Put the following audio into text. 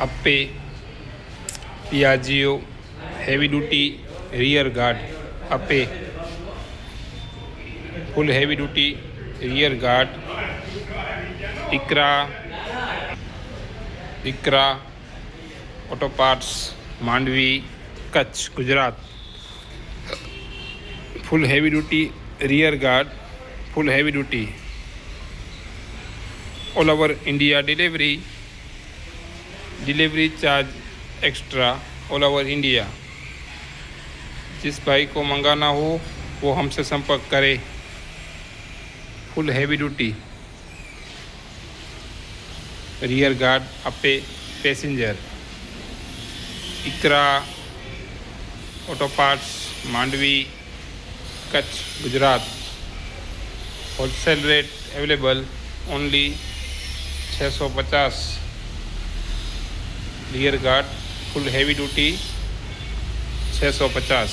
Appe Piaggio heavy duty rear guard Ape full heavy duty rear guard Iqra auto parts Mandvi Kutch Gujarat full heavy duty rear guard full heavy duty all over India delivery charge extra all over India. जिस भाई को मंगाना हो वो हमसे संपर्क करे। Full heavy duty rear guard Ape passenger Iqra auto parts Mandvi Kutch Gujarat wholesale rate available only 650 rear guard full heavy duty 650।